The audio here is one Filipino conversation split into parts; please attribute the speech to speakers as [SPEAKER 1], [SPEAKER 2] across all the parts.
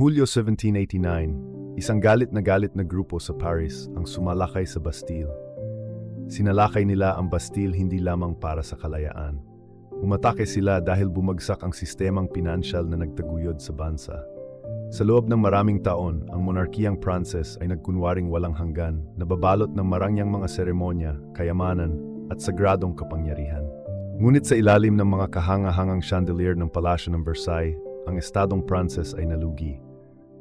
[SPEAKER 1] Hulyo 1789, isang galit na grupo sa Paris ang sumalakay sa Bastille. Sinalakay nila ang Bastille hindi lamang para sa kalayaan. Umatake sila dahil bumagsak ang sistemang pinansyal na nagtaguyod sa bansa. Sa loob ng maraming taon, ang monarkiyang Pranses ay nagkunwaring walang hanggan, nababalot ng marangyang mga seremonya, kayamanan, at sagradong kapangyarihan. Ngunit sa ilalim ng mga kahanga-hangang chandelier ng Palasyo ng Versailles, ang estadong Pranses ay nalugi.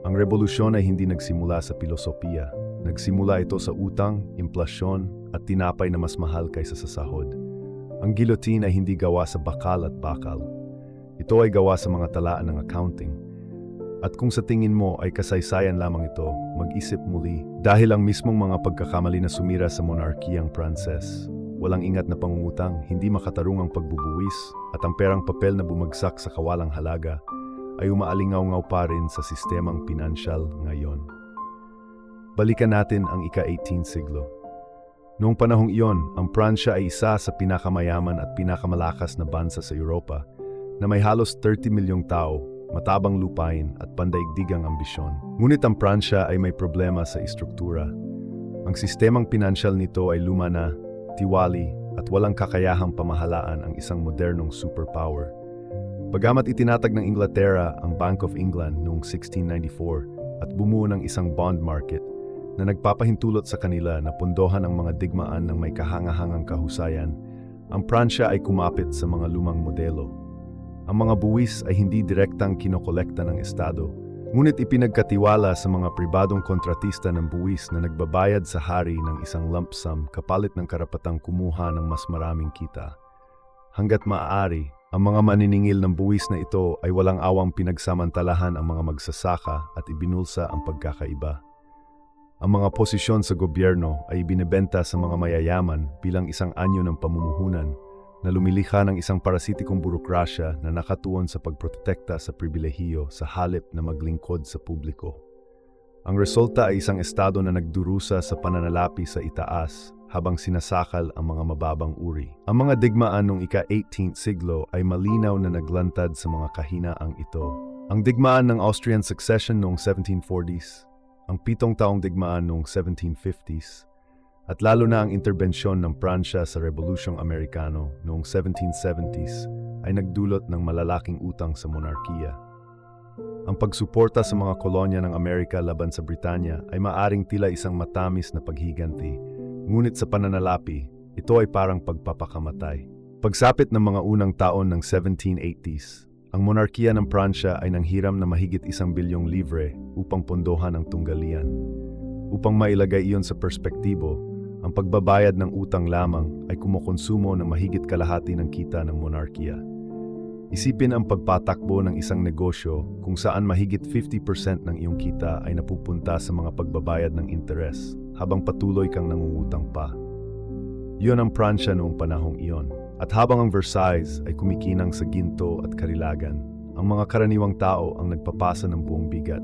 [SPEAKER 1] Ang revolusyon ay hindi nagsimula sa pilosopiya. Nagsimula ito sa utang, implasyon, at tinapay na mas mahal kaysa sa sahod. Ang guillotine ay hindi gawa sa bakal at bakal. Ito ay gawa sa mga talaan ng accounting. At kung sa tingin mo ay kasaysayan lamang ito, mag-isip muli. Dahil ang mismong mga pagkakamali na sumira sa monarkiyang Pranses. Walang ingat na pangungutang, hindi makatarungang pagbubuwis, at ang perang papel na bumagsak sa kawalang halaga, ay umaalingaw-ngaw pa rin sa sistemang pinansyal ngayon. Balikan natin ang ika-18 siglo. Noong panahong iyon, ang Pransya ay isa sa pinakamayaman at pinakamalakas na bansa sa Europa na may halos 30 milyong tao, matabang lupain at pandaigdigang ambisyon. Ngunit ang Pransya ay may problema sa istruktura. Ang sistemang pinansyal nito ay luma na, tiwali at walang kakayahang pamahalaan ang isang modernong superpower. Bagamat itinatag ng Inglaterra ang Bank of England noong 1694 at bumuo ng isang bond market na nagpapahintulot sa kanila na pundohan ang mga digmaan ng may kahangahangang kahusayan, ang Pransya ay kumapit sa mga lumang modelo. Ang mga buwis ay hindi direktang kinokolekta ng Estado, ngunit ipinagkatiwala sa mga pribadong kontratista ng buwis na nagbabayad sa hari ng isang lump sum kapalit ng karapatang kumuha ng mas maraming kita. Hanggat maaari, ang mga maniningil ng buwis na ito ay walang awang pinagsamantalahan ang mga magsasaka at ibinulsa ang pagkakaiba. Ang mga posisyon sa gobyerno ay ibinebenta sa mga mayayaman bilang isang anyo ng pamumuhunan na lumilikha ng isang parasitikong burokrasya na nakatuon sa pagprotekta sa pribilehiyo sa halip na maglingkod sa publiko. Ang resulta ay isang estado na nagdurusa sa pananalapi sa itaas habang sinasakal ang mga mababang uri. Ang mga digmaan noong ika-18th siglo ay malinaw na naglantad sa mga kahinaang ito. Ang digmaan ng Austrian Succession noong 1740s, ang 7 taong digmaan noong 1750s, at lalo na ang interbensyon ng Pransya sa Rebolusyong Amerikano noong 1770s ay nagdulot ng malalaking utang sa monarkiya. Ang pagsuporta sa mga kolonya ng Amerika laban sa Britanya ay maaring tila isang matamis na paghiganti, ngunit sa pananalapi, ito ay parang pagpapakamatay. Pagsapit ng mga unang taon ng 1780s, ang monarkiya ng Pransya ay nanghiram na mahigit 1 bilyong livre upang pondohan ang tunggalian. Upang mailagay iyon sa perspektibo, ang pagbabayad ng utang lamang ay kumukonsumo ng mahigit kalahati ng kita ng monarkiya. Isipin ang pagpatakbo ng isang negosyo kung saan mahigit 50% ng iyong kita ay napupunta sa mga pagbabayad ng interes habang patuloy kang nangungutang pa. Iyon ang Pransya noong panahong iyon. At habang ang Versailles ay kumikinang sa ginto at karilagan, ang mga karaniwang tao ang nagpapasa ng buong bigat.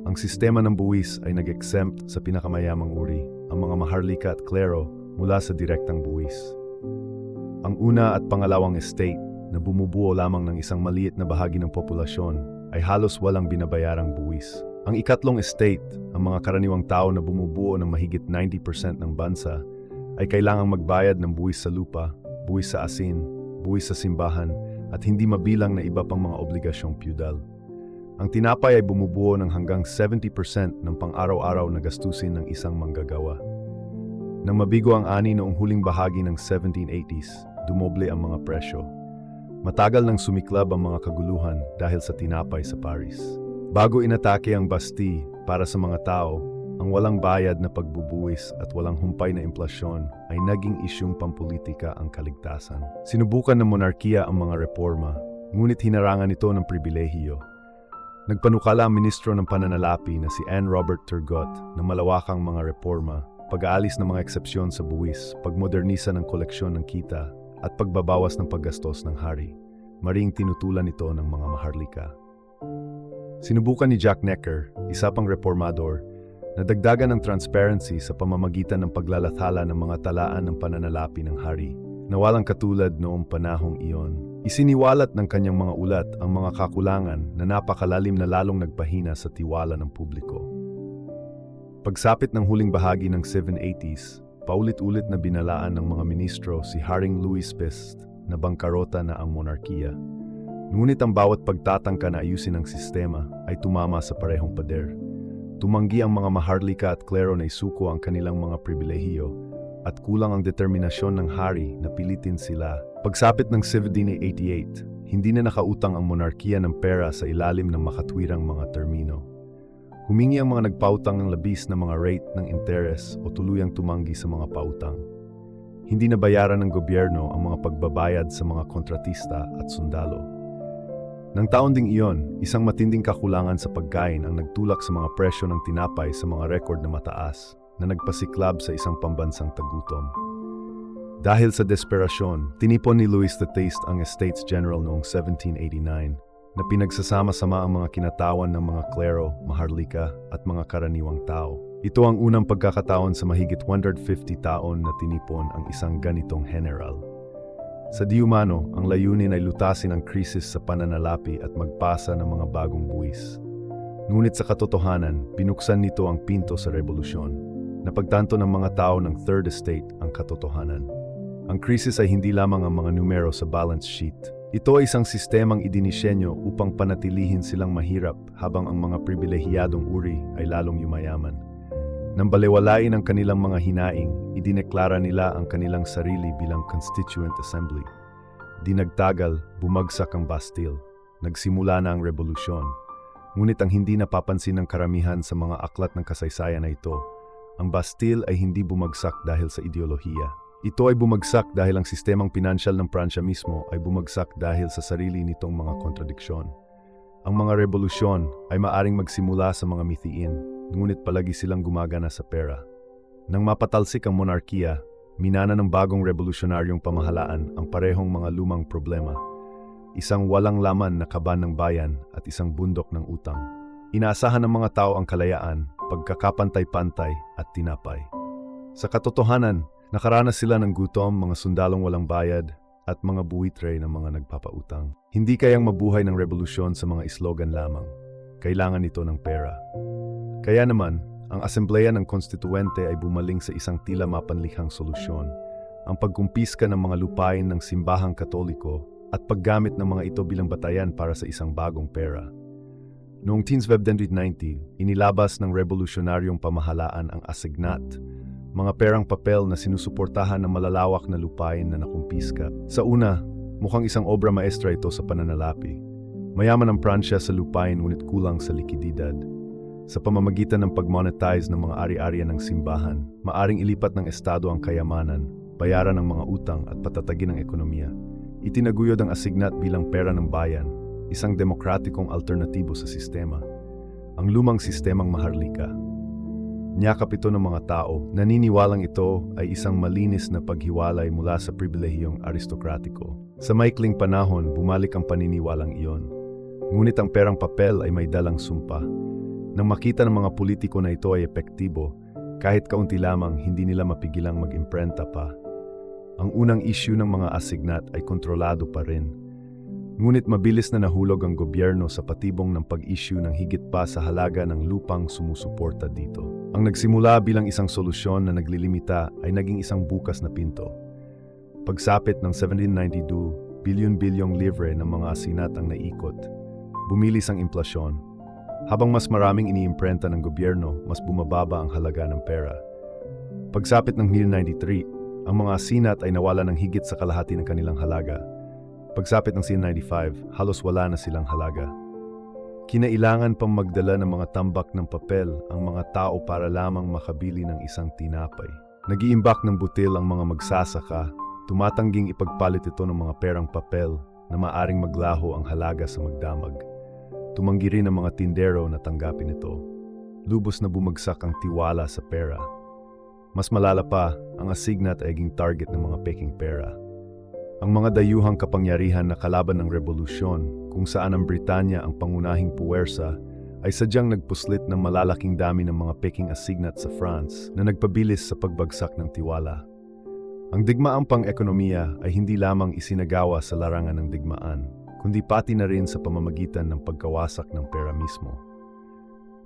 [SPEAKER 1] Ang sistema ng buwis ay nag-exempt sa pinakamayamang uri, ang mga maharlika at klero mula sa direktang buwis. Ang una at pangalawang estate na bumubuo lamang ng isang maliit na bahagi ng populasyon ay halos walang binabayarang buwis. Ang ikatlong estate, ang mga karaniwang tao na bumubuo ng mahigit 90% ng bansa, ay kailangang magbayad ng buwis sa lupa, buwis sa asin, buwis sa simbahan, at hindi mabilang na iba pang mga obligasyong feudal. Ang tinapay ay bumubuo ng hanggang 70% ng pang-araw-araw na gastusin ng isang manggagawa. Nang mabigo ang ani noong huling bahagi ng 1780s, dumoble ang mga presyo. Matagal nang sumiklab ang mga kaguluhan dahil sa tinapay sa Paris. Bago inatake ang Bastille para sa mga tao, ang walang bayad na pagbubuwis at walang humpay na implasyon ay naging isyung pampolitika ang kaligtasan. Sinubukan ng monarkiya ang mga reforma, ngunit hinarangan ito ng pribilehiyo. Nagpanukala ang ministro ng pananalapi na si Anne Robert Turgot ng malawakang mga reforma, pag-aalis ng mga eksepsyon sa buwis, pagmodernisa ng koleksyon ng kita, at pagbabawas ng paggastos ng hari. Maring tinutulan ito ng mga maharlika. Sinubukan ni Jack Necker, isa pang reformador, na dagdagan ng transparency sa pamamagitan ng paglalathala ng mga talaan ng pananalapi ng hari, na walang katulad noong panahong iyon. Isiniwalat ng kanyang mga ulat ang mga kakulangan na napakalalim na lalong nagpahina sa tiwala ng publiko. Pagsapit ng huling bahagi ng 1780s, paulit-ulit na binalaan ng mga ministro si Haring Louis Pest na bangkarota na ang monarkiya. Ngunit ang bawat pagtatangka na ayusin ang sistema ay tumama sa parehong pader. Tumanggi ang mga maharlika at klero na isuko ang kanilang mga pribilehiyo at kulang ang determinasyon ng hari na pilitin sila. Pagsapit ng 1788, hindi na nakautang ang monarkiya ng pera sa ilalim ng makatwirang mga termino. Humingi ang mga nagpautang ng labis na mga rate ng interes o tuluyang tumanggi sa mga pautang. Hindi na bayaran ng gobyerno ang mga pagbabayad sa mga kontratista at sundalo. Nang taon ding iyon, isang matinding kakulangan sa pagkain ang nagtulak sa mga presyo ng tinapay sa mga rekord na mataas na nagpasiklab sa isang pambansang tagutom. Dahil sa desperasyon, tinipon ni Louis XIII ang Estates General noong 1789 na pinagsasama-sama ang mga kinatawan ng mga klero, maharlika at mga karaniwang tao. Ito ang unang pagkakataon sa mahigit 150 taon na tinipon ang isang ganitong general. Sa diumano, ang layunin ay lutasin ang krisis sa pananalapi at magpasa ng mga bagong buwis. Ngunit sa katotohanan, binuksan nito ang pinto sa revolusyon. Napagtanto ng mga tao ng Third Estate ang katotohanan. Ang krisis ay hindi lamang ang mga numero sa balance sheet. Ito ay isang sistemang idinisenyo upang panatilihin silang mahirap habang ang mga pribilehiyadong uri ay lalong yumayaman. Nang balewalain ang kanilang mga hinaing, idineklara nila ang kanilang sarili bilang Constituent Assembly. Di nagtagal, bumagsak ang Bastille. Nagsimula na ang revolusyon. Ngunit ang hindi napapansin ng karamihan sa mga aklat ng kasaysayan na ito, ang Bastille ay hindi bumagsak dahil sa ideolohiya. Ito ay bumagsak dahil ang sistemang pinansyal ng Pransya mismo ay bumagsak dahil sa sarili nitong mga kontradiksyon. Ang mga revolusyon ay maaring magsimula sa mga mithiin, ngunit palagi silang gumagana sa pera. Nang mapatalsik ang monarkiya, minana ng bagong revolusyonaryong pamahalaan ang parehong mga lumang problema. Isang walang laman na kaban ng bayan at isang bundok ng utang. Inaasahan ng mga tao ang kalayaan, pagkakapantay-pantay at tinapay. Sa katotohanan, nakaranas sila ng gutom, mga sundalong walang bayad, at mga buwitre ng mga nagpapautang. Hindi kayang mabuhay ng revolusyon sa mga slogan lamang. Kailangan ito ng pera. Kaya naman, ang asembleya ng konstituente ay bumaling sa isang tila mapanlikhang solusyon, ang pagkumpiska ng mga lupain ng simbahang katoliko at paggamit ng mga ito bilang batayan para sa isang bagong pera. Noong 1790, inilabas ng revolusyonaryong pamahalaan ang assignat, mga perang papel na sinusuportahan ng malalawak na lupain na nakumpiska. Sa una, mukhang isang obra maestra ito sa pananalapi. Mayaman ang Pransya sa lupain ngunit kulang sa likididad. Sa pamamagitan ng pag-monetize ng mga ari-arian ng simbahan, maaring ilipat ng estado ang kayamanan, bayaran ng mga utang at patatagin ang ekonomiya. Itinaguyod ang asignat bilang pera ng bayan, isang demokratikong alternatibo sa sistema. Ang lumang sistemang maharlika. Niyakap ito ng mga tao, naniniwalang ito ay isang malinis na paghiwalay mula sa pribilehiyong aristokratiko. Sa maikling panahon, bumalik ang paniniwalang iyon. Ngunit ang perang papel ay may dalang sumpa. Nang makita ng mga politiko na ito ay epektibo, kahit kaunti lamang hindi nila mapigilang mag-imprenta pa. Ang unang issue ng mga asignat ay kontrolado pa rin. Ngunit mabilis na nahulog ang gobyerno sa patibong ng pag-issue ng higit pa sa halaga ng lupang sumusuporta dito. Ang nagsimula bilang isang solusyon na naglilimita ay naging isang bukas na pinto. Pagsapit ng 1792, bilyon-bilyong livre ng mga asinat ang naikot. Bumilis ang implasyon. Habang mas maraming iniimprenta ng gobyerno, mas bumababa ang halaga ng pera. Pagsapit ng 1993, ang mga asinat ay nawala ng higit sa kalahati ng kanilang halaga. Pagsapit ng 1995, halos wala na silang halaga. Kinailangan pang magdala ng mga tambak ng papel ang mga tao para lamang makabili ng isang tinapay. Nag-iimbak ng butil ang mga magsasaka, tumatangging ipagpalit ito ng mga perang papel na maaring maglaho ang halaga sa magdamag. Tumanggi rin ang mga tindero na tanggapin ito. Lubos na bumagsak ang tiwala sa pera. Mas malala pa, ang asignat ay naging target ng mga peking pera. Ang mga dayuhang kapangyarihan na kalaban ng revolusyon, kung saan ang Britanya ang pangunahing puwersa, ay sadyang nagpuslit ng malalaking dami ng mga peking asignat sa France na nagpabilis sa pagbagsak ng tiwala. Ang digmaang pang-ekonomiya ay hindi lamang isinagawa sa larangan ng digmaan, kundi pati na rin sa pamamagitan ng pagkawasak ng pera mismo.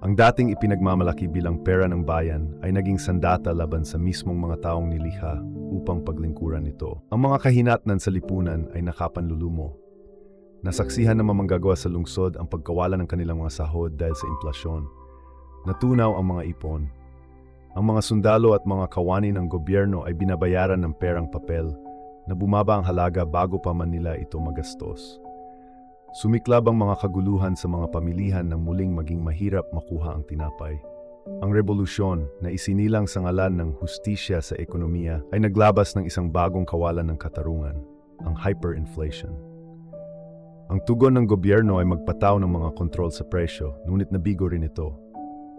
[SPEAKER 1] Ang dating ipinagmamalaki bilang pera ng bayan ay naging sandata laban sa mismong mga taong nilikha upang paglingkuran nito. Ang mga kahinatnan sa lipunan ay nakapanlulumo. Nasaksihan ng mamanggagawa sa lungsod ang pagkawala ng kanilang mga sahod dahil sa inflasyon. Natunaw ang mga ipon. Ang mga sundalo at mga kawani ng gobyerno ay binabayaran ng perang papel na bumaba ang halaga bago pa man nila ito magastos. Sumiklab ang mga kaguluhan sa mga pamilihan nang muling maging mahirap makuha ang tinapay. Ang revolusyon na isinilang sa ngalan ng hustisya sa ekonomiya ay naglabas ng isang bagong kawalan ng katarungan, ang hyperinflation. Ang tugon ng gobyerno ay magpataw ng mga kontrol sa presyo, ngunit nabigo rin ito.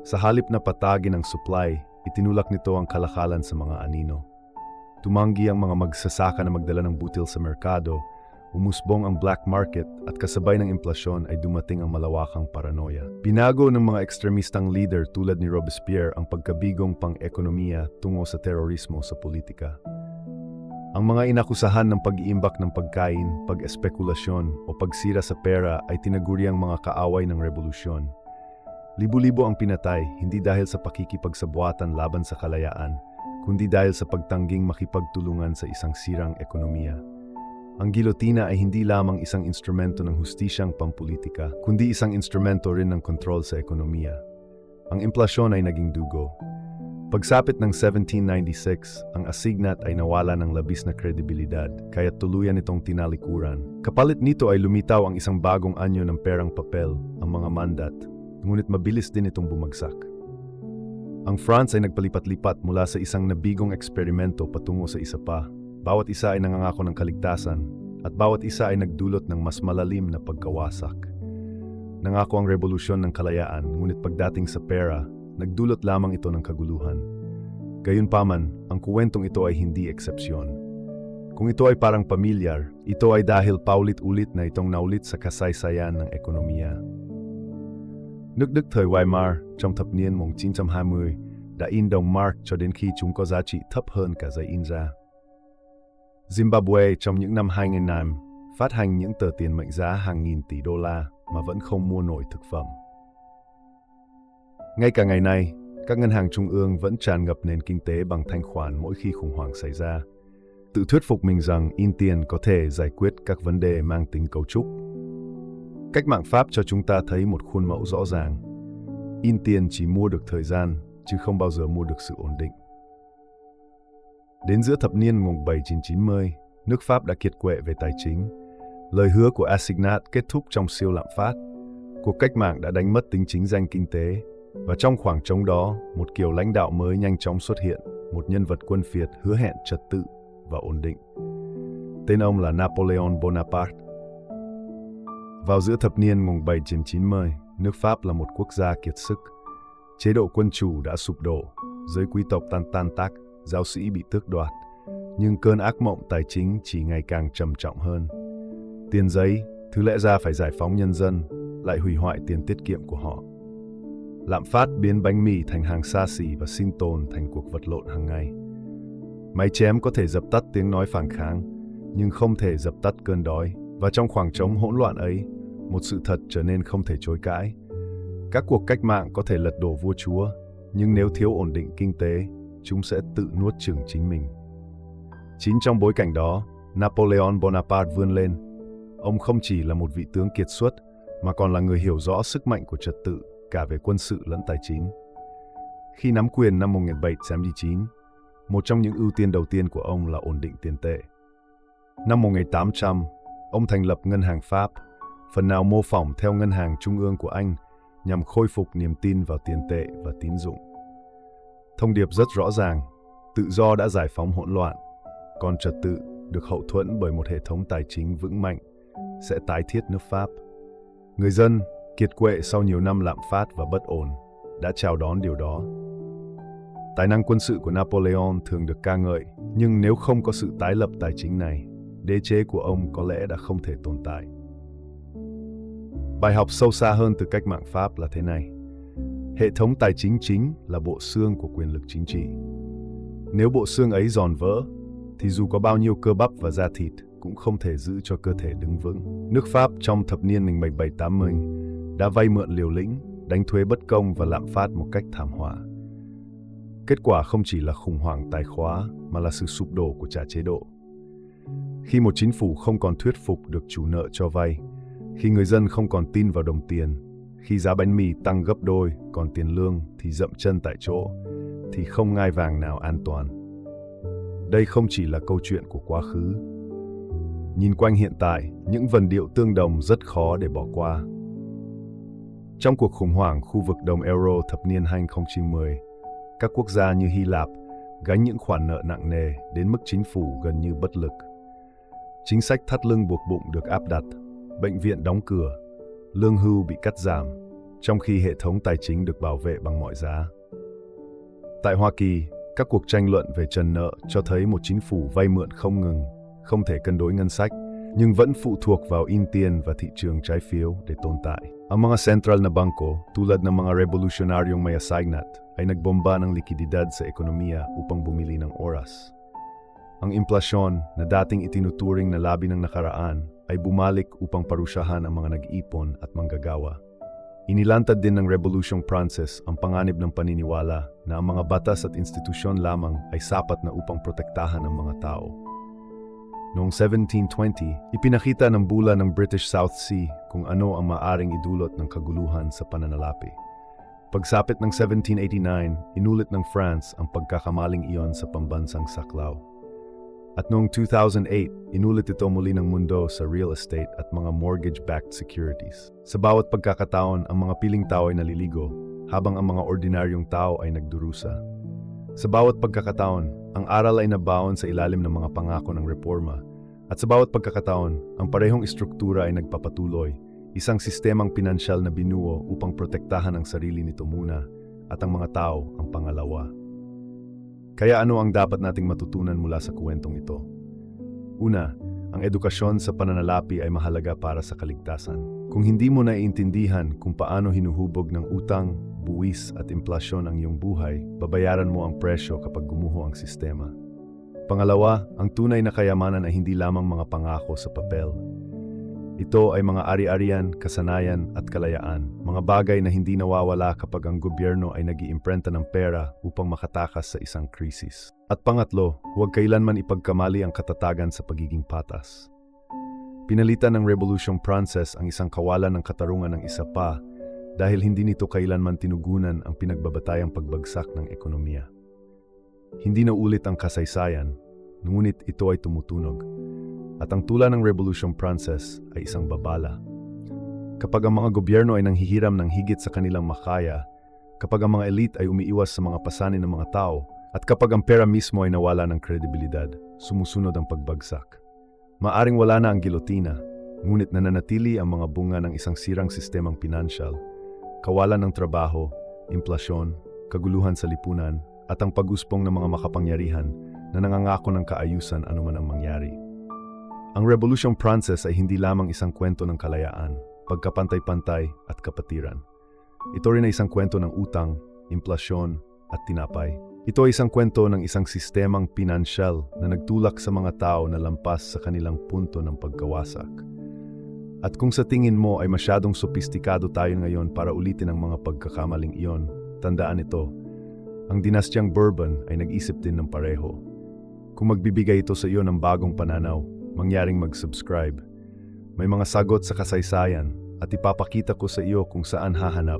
[SPEAKER 1] Sa halip na patagin ang supply, itinulak nito ang kalakalan sa mga anino. Tumanggi ang mga magsasaka na magdala ng butil sa merkado, umusbong ang black market at kasabay ng inflasyon ay dumating ang malawakang paranoia. Binago ng mga ekstremistang leader tulad ni Robespierre ang pagkabigong pang-ekonomiya tungo sa terorismo sa politika. Ang mga inakusahan ng pag-iimbak ng pagkain, pag-espekulasyon o pagsira sa pera ay tinaguriang mga kaaway ng revolusyon. Libo-libo ang pinatay hindi dahil sa pakikipagsabuatan laban sa kalayaan, kundi dahil sa pagtangging makipagtulungan sa isang sirang ekonomiya. Ang gilotina ay hindi lamang isang instrumento ng hustisyang pampolitika, kundi isang instrumento rin ng kontrol sa ekonomiya. Ang inflasyon ay naging dugo. Pagsapit ng 1796, ang asignat ay nawala ng labis na kredibilidad, kaya tuluyan itong tinalikuran. Kapalit nito ay lumitaw ang isang bagong anyo ng perang papel, ang mga mandat, ngunit mabilis din itong bumagsak. Ang France ay nagpalipat-lipat mula sa isang nabigong eksperimento patungo sa isa pa. Bawat isa ay nangangako ng kaligtasan, at bawat isa ay nagdulot ng mas malalim na pagkawasak. Nangako ang revolusyon ng kalayaan, ngunit pagdating sa pera, nagdulot lamang ito ng kaguluhan. Gayunpaman, ang kuwentong ito ay hindi eksepsyon. Kung ito ay parang pamilyar, ito ay dahil paulit-ulit na itong naulit sa kasaysayan ng ekonomiya. Nước Đức thời Weimar trong thập niên 1920 đã in đồng mark cho đến khi chúng có giá trị thấp hơn cả giấy in ra. Zimbabwe trong những năm 2000 phát hành những tờ tiền mệnh giá hàng nghìn tỷ đô la mà vẫn không mua nổi thực phẩm. Ngay cả ngày nay, các ngân hàng trung ương vẫn tràn ngập nền kinh tế bằng thanh khoản mỗi khi khủng hoảng xảy ra. Tự thuyết phục mình rằng in tiền có thể giải quyết các vấn đề mang tính cấu trúc. Cách mạng Pháp cho chúng ta thấy một khuôn mẫu rõ ràng. In tiền chỉ mua được thời gian, chứ không bao giờ mua được sự ổn định. Đến giữa thập niên 1790, nước Pháp đã kiệt quệ về tài chính. Lời hứa của Assignat kết thúc trong siêu lạm phát. Cuộc cách mạng đã đánh mất tính chính danh kinh tế. Và trong khoảng trống đó, một kiểu lãnh đạo mới nhanh chóng xuất hiện, một nhân vật quân phiệt hứa hẹn trật tự và ổn định. Tên ông là Napoleon Bonaparte. Vào giữa thập niên 1790, nước Pháp là một quốc gia kiệt sức. Chế độ quân chủ đã sụp đổ, giới quý tộc tan tác, giáo sĩ bị tước đoạt. Nhưng cơn ác mộng tài chính chỉ ngày càng trầm trọng hơn. Tiền giấy, thứ lẽ ra phải giải phóng nhân dân, lại hủy hoại tiền tiết kiệm của họ. Lạm phát biến bánh mì thành hàng xa xỉ và sinh tồn thành cuộc vật lộn hàng ngày. Máy chém có thể dập tắt tiếng nói phản kháng, nhưng không thể dập tắt cơn đói. Và trong khoảng trống hỗn loạn ấy, một sự thật trở nên không thể chối cãi. Các cuộc cách mạng có thể lật đổ vua chúa, nhưng nếu thiếu ổn định kinh tế, chúng sẽ tự nuốt chửng chính mình. Chính trong bối cảnh đó, Napoleon Bonaparte vươn lên. Ông không chỉ là một vị tướng kiệt xuất, mà còn là người hiểu rõ sức mạnh của trật tự, cả về quân sự lẫn tài chính. Khi nắm quyền năm 1789, một trong những ưu tiên đầu tiên của ông là ổn định tiền tệ. Năm 1800, ông thành lập Ngân hàng Pháp, phần nào mô phỏng theo Ngân hàng Trung ương của Anh, nhằm khôi phục niềm tin vào tiền tệ và tín dụng. Thông điệp rất rõ ràng, tự do đã giải phóng hỗn loạn, còn trật tự được hậu thuẫn bởi một hệ thống tài chính vững mạnh, sẽ tái thiết nước Pháp. Người dân, kiệt quệ sau nhiều năm lạm phát và bất ổn, đã chào đón điều đó. Tài năng quân sự của Napoleon thường được ca ngợi, nhưng nếu không có sự tái lập tài chính này, đế chế của ông có lẽ đã không thể tồn tại. Bài học sâu xa hơn từ cách mạng Pháp là thế này. Hệ thống tài chính chính là bộ xương của quyền lực chính trị. Nếu bộ xương ấy giòn vỡ, thì dù có bao nhiêu cơ bắp và da thịt cũng không thể giữ cho cơ thể đứng vững. Nước Pháp trong thập niên 1780 đã vay mượn liều lĩnh, đánh thuế bất công và lạm phát một cách thảm họa. Kết quả không chỉ là khủng hoảng tài khóa mà là sự sụp đổ của cả chế độ. Khi một chính phủ không còn thuyết phục được chủ nợ cho vay, khi người dân không còn tin vào đồng tiền, khi giá bánh mì tăng gấp đôi, còn tiền lương thì dậm chân tại chỗ, thì không ngai vàng nào an toàn. Đây không chỉ là câu chuyện của quá khứ. Nhìn quanh hiện tại, những vần điệu tương đồng rất khó để bỏ qua. Trong cuộc khủng hoảng khu vực đồng euro thập niên 2010, các quốc gia như Hy Lạp gánh những khoản nợ nặng nề đến mức chính phủ gần như bất lực. Chính sách thắt lưng buộc bụng được áp đặt, bệnh viện đóng cửa, lương hưu bị cắt giảm, trong khi hệ thống tài chính được bảo vệ bằng mọi giá. Tại Hoa Kỳ, các cuộc tranh luận về trần nợ cho thấy một chính phủ vay mượn không ngừng, không thể cân đối ngân sách, nhưng vẫn phụ thuộc vào in tiền và thị trường trái phiếu để tồn tại. Ang mga sentral na bangko, tulad ng mga revolusyonaryong may assignat, ay nagbomba ng likwididad sa ekonomiya upang bumili ng oras. Ang implasyon na dating itinuturing na labi ng nakaraan ay bumalik upang parusyahan ang mga nag-ipon at manggagawa. Inilantad din ng Revolution Frances ang panganib ng paniniwala na ang mga batas at institusyon lamang ay sapat na upang protektahan ang mga tao. Noong 1720, ipinakita ng bula ng British South Sea kung ano ang maaring idulot ng kaguluhan sa pananalapi. Pagsapit ng 1789, inulit ng France ang pagkakamaling iyon sa pambansang saklaw. At noong 2008, inulit ito muli ng mundo sa real estate at mga mortgage-backed securities. Sa bawat pagkakataon, ang mga piling tao ay naliligo, habang ang mga ordinaryong tao ay nagdurusa. Sa bawat pagkakataon, ang aral ay nabaon sa ilalim ng mga pangako ng reforma. At sa bawat pagkakataon, ang parehong istruktura ay nagpapatuloy, isang sistemang pinansyal na binuo upang protektahan ang sarili nito muna at ang mga tao ang pangalawa. Kaya ano ang dapat nating matutunan mula sa kwentong ito? Una, ang edukasyon sa pananalapi ay mahalaga para sa kaligtasan. Kung hindi mo naiintindihan kung paano hinuhubog ng utang, buwis at implasyon ang iyong buhay, babayaran mo ang presyo kapag gumuho ang sistema. Pangalawa, ang tunay na kayamanan ay hindi lamang mga pangako sa papel. Ito ay mga ari-arian, kasanayan at kalayaan, mga bagay na hindi nawawala kapag ang gobyerno ay nag-iimprenta ng pera upang makatakas sa isang krisis. At pangatlo, huwag kailanman ipagkamali ang katatagan sa pagiging patas. Pinalitan ng Revolution Frances ang isang kawalan ng katarungan ng isa pa dahil hindi nito kailanman tinugunan ang pinagbabatayang pagbagsak ng ekonomiya. Hindi na ulit ang kasaysayan, ngunit ito ay tumutunog. At ang tula ng Revolution Frances ay isang babala. Kapag ang mga gobyerno ay nanghihiram ng higit sa kanilang makaya, kapag ang mga elite ay umiiwas sa mga pasanin ng mga tao, at kapag ang pera mismo ay nawala ng kredibilidad, sumusunod ang pagbagsak. Maaring wala na ang gilotina, ngunit nananatili ang mga bunga ng isang sirang sistemang pinansyal, kawalan ng trabaho, implasyon, kaguluhan sa lipunan, at ang pag-uspong ng mga makapangyarihan na nangangako ng kaayusan anuman ang mangyari. Ang Revolution Frances ay hindi lamang isang kwento ng kalayaan, pagkapantay-pantay at kapatiran. Ito rin ay isang kwento ng utang, implasyon at tinapay. Ito ay isang kwento ng isang sistemang pinansyal na nagtulak sa mga tao na lampas sa kanilang punto ng pagkawasak. At kung sa tingin mo ay masyadong sopistikado tayo ngayon para ulitin ang mga pagkakamaling iyon, tandaan ito, ang dinastyang Bourbon ay nag-isip din ng pareho. Kung magbibigay ito sa iyo ng bagong pananaw, mangyaring mag-subscribe. May mga sagot sa kasaysayan at ipapakita ko sa iyo kung saan hahanap